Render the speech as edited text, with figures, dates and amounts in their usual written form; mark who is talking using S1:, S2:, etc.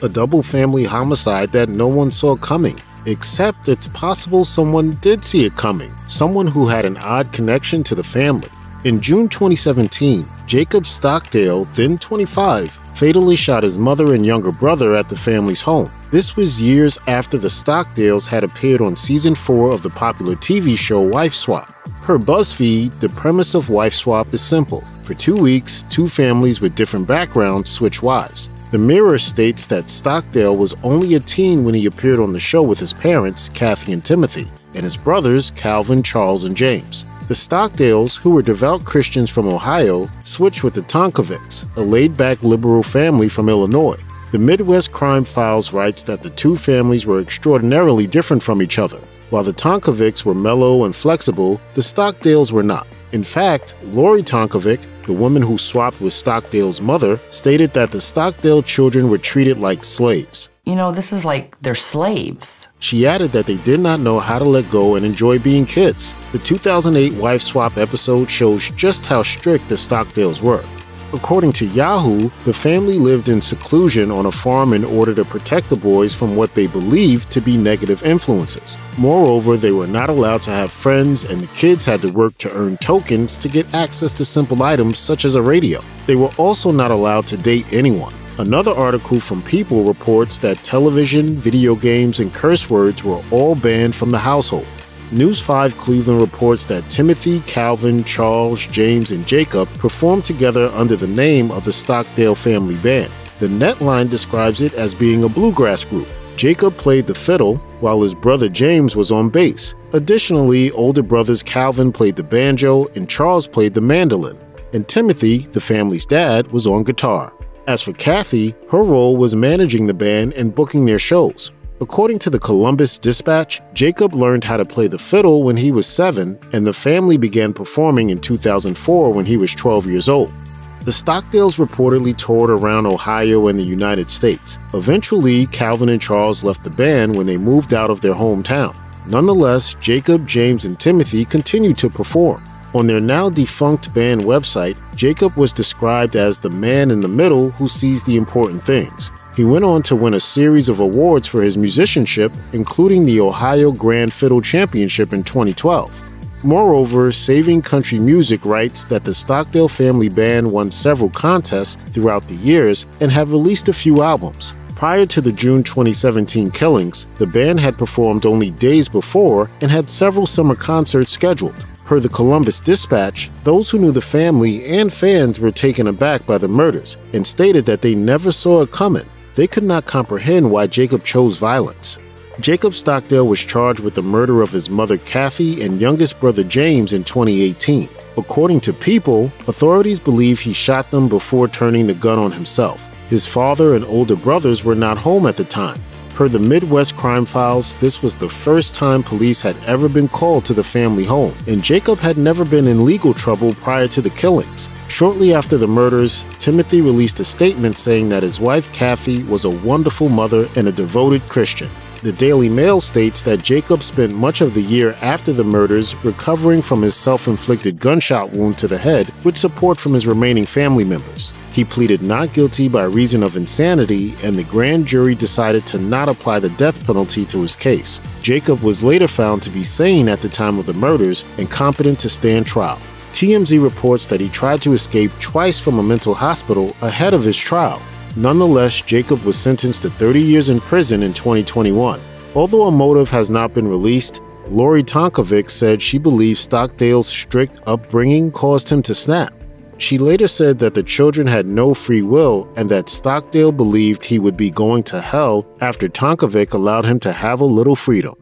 S1: a double family homicide that no one saw coming. Except it's possible someone did see it coming, someone who had an odd connection to the family. In June 2017, Jacob Stockdale, then 25, fatally shot his mother and younger brother at the family's home. This was years after the Stockdales had appeared on season 4 of the popular TV show Wife Swap. Per BuzzFeed, the premise of Wife Swap is simple. For 2 weeks, two families with different backgrounds switch wives. The Mirror states that Stockdale was only a teen when he appeared on the show with his parents, Kathy and Timothy, and his brothers, Calvin, Charles, and James. The Stockdales, who were devout Christians from Ohio, switched with the Tonkovics, a laid-back liberal family from Illinois. The Midwest Crime Files writes that the two families were extraordinarily different from each other. While the Tonkovics were mellow and flexible, the Stockdales were not. In fact, Lori Tonkovic, the woman who swapped with Stockdale's mother, stated that the Stockdale children were treated like slaves.
S2: You know, this is like they're slaves.
S1: She added that they did not know how to let go and enjoy being kids. The 2008 Wife Swap episode shows just how strict the Stockdales were. According to Yahoo, the family lived in seclusion on a farm in order to protect the boys from what they believed to be negative influences. Moreover, they were not allowed to have friends, and the kids had to work to earn tokens to get access to simple items such as a radio. They were also not allowed to date anyone. Another article from People reports that television, video games, and curse words were all banned from the household. News 5 Cleveland reports that Timothy, Calvin, Charles, James, and Jacob performed together under the name of the Stockdale Family Band. The Netline describes it as being a bluegrass group. Jacob played the fiddle, while his brother James was on bass. Additionally, older brothers Calvin played the banjo and Charles played the mandolin. And Timothy, the family's dad, was on guitar. As for Kathy, her role was managing the band and booking their shows. According to the Columbus Dispatch, Jacob learned how to play the fiddle when he was 7, and the family began performing in 2004 when he was 12 years old. The Stockdales reportedly toured around Ohio and the United States. Eventually, Calvin and Charles left the band when they moved out of their hometown. Nonetheless, Jacob, James, and Timothy continued to perform. On their now defunct band website, Jacob was described as the man in the middle who sees the important things. He went on to win a series of awards for his musicianship, including the Ohio Grand Fiddle Championship in 2012. Moreover, Saving Country Music writes that the Stockdale Family Band won several contests throughout the years and have released a few albums. Prior to the June 2017 killings, the band had performed only days before and had several summer concerts scheduled. Per the Columbus Dispatch, those who knew the family and fans were taken aback by the murders and stated that they never saw it coming. They could not comprehend why Jacob chose violence. Jacob Stockdale was charged with the murder of his mother Kathy and youngest brother James in 2018. According to People, authorities believe he shot them before turning the gun on himself. His father and older brothers were not home at the time. Per the Midwest Crime Files, this was the first time police had ever been called to the family home, and Jacob had never been in legal trouble prior to the killings. Shortly after the murders, Timothy released a statement saying that his wife Kathy was a wonderful mother and a devoted Christian. The Daily Mail states that Jacob spent much of the year after the murders recovering from his self-inflicted gunshot wound to the head with support from his remaining family members. He pleaded not guilty by reason of insanity, and the grand jury decided to not apply the death penalty to his case. Jacob was later found to be sane at the time of the murders and competent to stand trial. TMZ reports that he tried to escape twice from a mental hospital ahead of his trial. Nonetheless, Jacob was sentenced to 30 years in prison in 2021. Although a motive has not been released, Lori Tonkovic said she believes Stockdale's strict upbringing caused him to snap. She later said that the children had no free will and that Stockdale believed he would be going to hell after Tonkovic allowed him to have a little freedom.